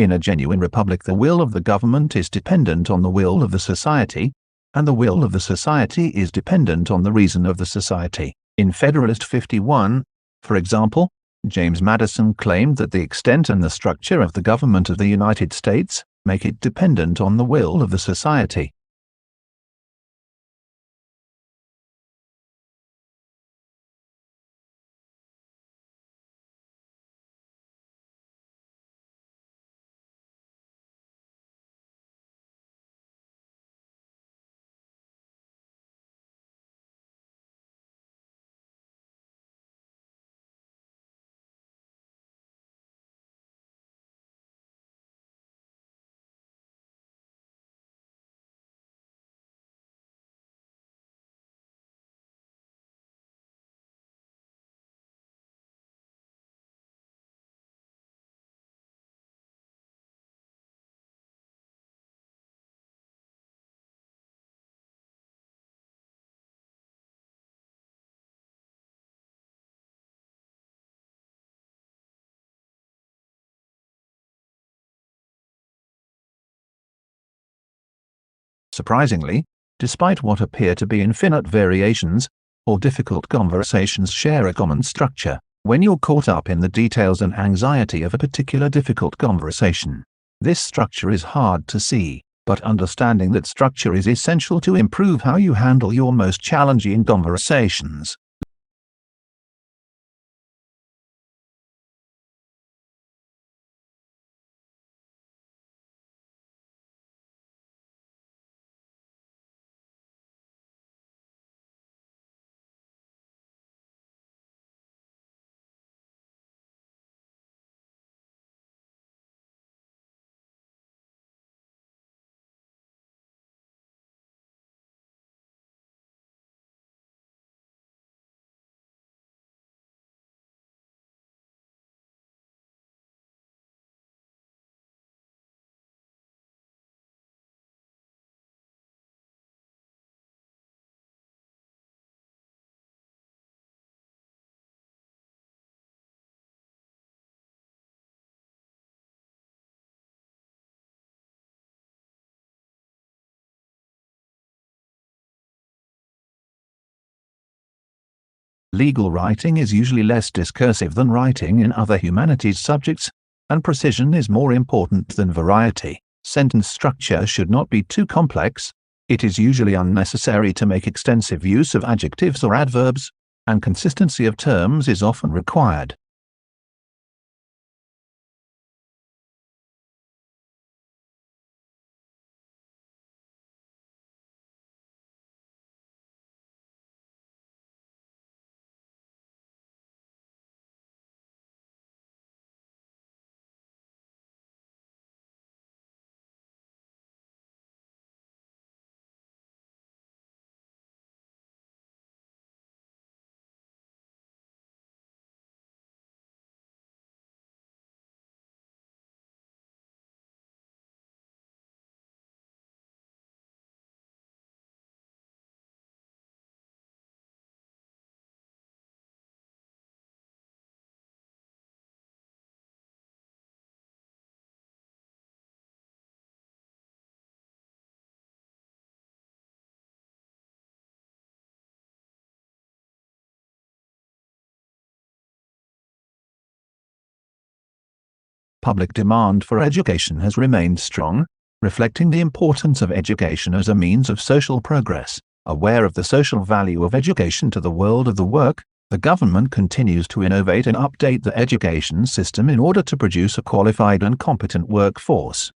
In a genuine republic, the will of the government is dependent on the will of the society, and the will of the society is dependent on the reason of the society. In Federalist 51, for example, James Madison claimed that the extent and the structure of the government of the United States make it dependent on the will of the society. Surprisingly, despite what appear to be infinite variations, all difficult conversations share a common structure. When you're caught up in the details and anxiety of a particular difficult conversation, this structure is hard to see, but understanding that structure is essential to improve how you handle your most challenging conversations. Legal writing is usually less discursive than writing in other humanities subjects, and precision is more important than variety. Sentence structure should not be too complex. It is usually unnecessary to make extensive use of adjectives or adverbs, and consistency of terms is often required. Public demand for education has remained strong, reflecting the importance of education as a means of social progress. Aware of the social value of education to the world of the work, the government continues to innovate and update the education system in order to produce a qualified and competent workforce.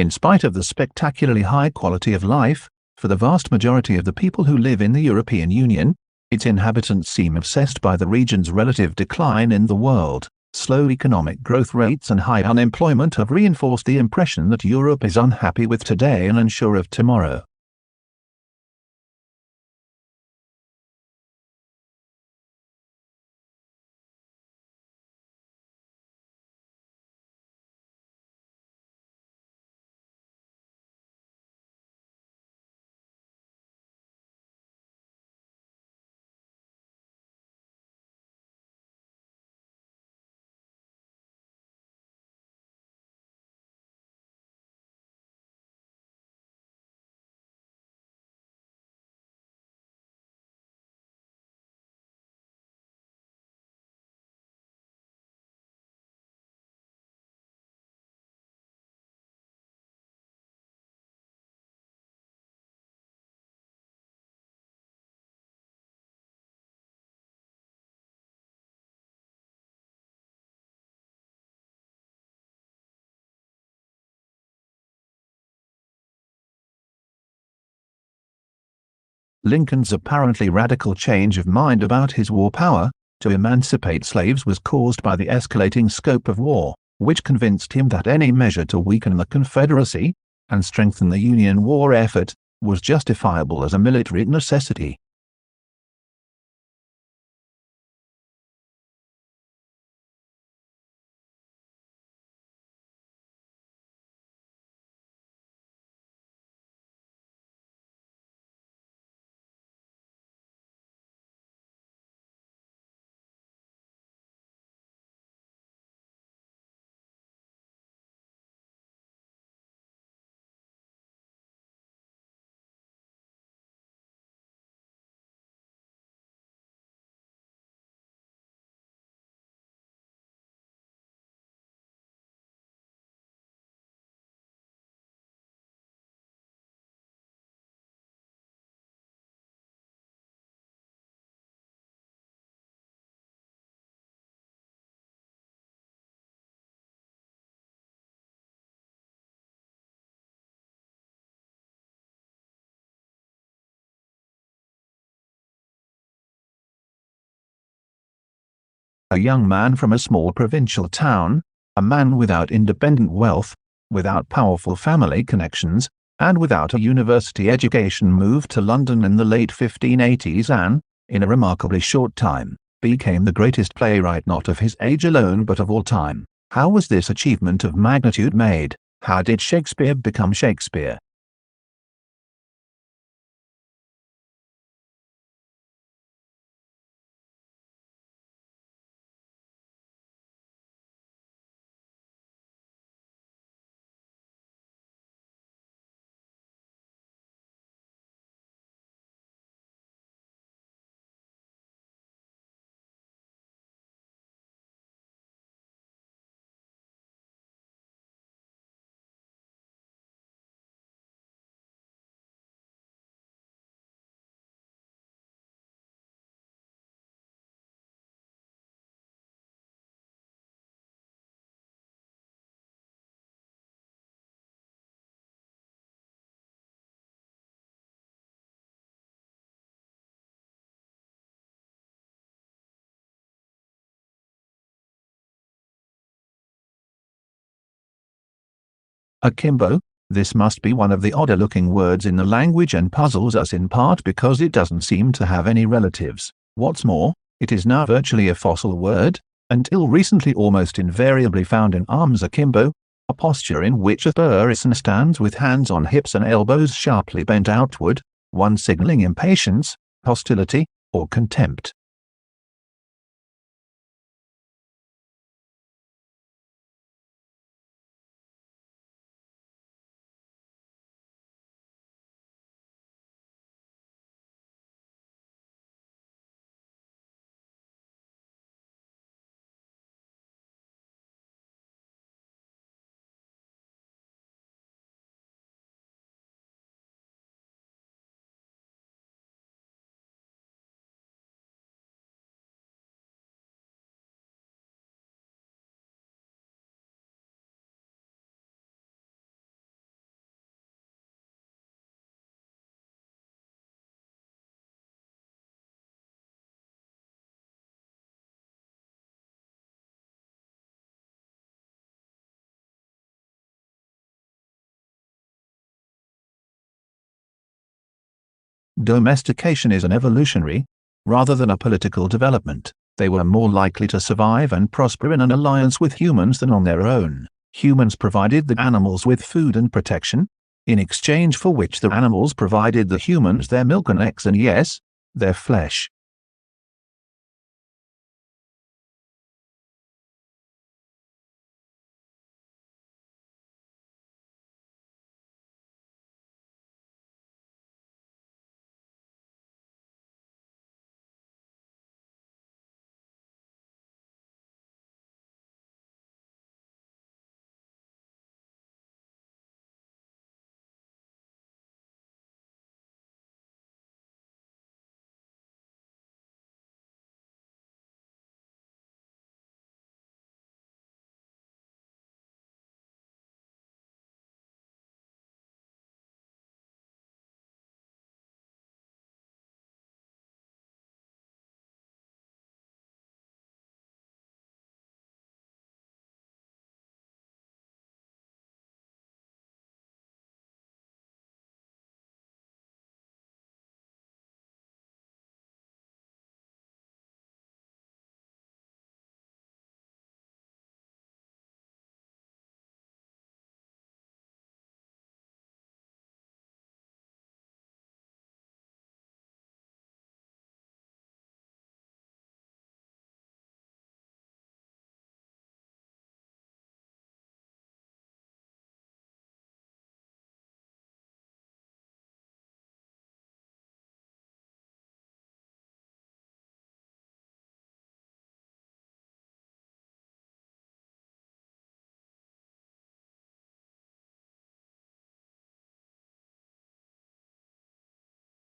In spite of the spectacularly high quality of life, for the vast majority of the people who live in the European Union, its inhabitants seem obsessed by the region's relative decline in the world. Slow economic growth rates and high unemployment have reinforced the impression that Europe is unhappy with today and unsure of tomorrow. Lincoln's apparently radical change of mind about his war power to emancipate slaves was caused by the escalating scope of war, which convinced him that any measure to weaken the Confederacy and strengthen the Union war effort was justifiable as a military necessity. A young man from a small provincial town, a man without independent wealth, without powerful family connections, and without a university education, moved to London in the late 1580s and, in a remarkably short time, became the greatest playwright not of his age alone but of all time. How was this achievement of magnitude made? How did Shakespeare become Shakespeare? Akimbo, this must be one of the odder-looking words in the language and puzzles us in part because it doesn't seem to have any relatives. What's more, it is now virtually a fossil word, until recently almost invariably found in arms akimbo, a posture in which a person stands with hands on hips and elbows sharply bent outward, one signaling impatience, hostility, or contempt. Domestication is an evolutionary, rather than a political development. They were more likely to survive and prosper in an alliance with humans than on their own. Humans provided the animals with food and protection, in exchange for which the animals provided the humans their milk and eggs and, yes, their flesh.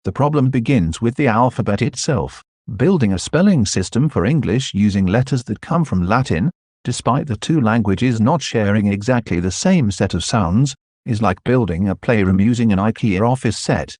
The problem begins with the alphabet itself. Building a spelling system for English using letters that come from Latin, despite the two languages not sharing exactly the same set of sounds, is like building a playroom using an IKEA office set.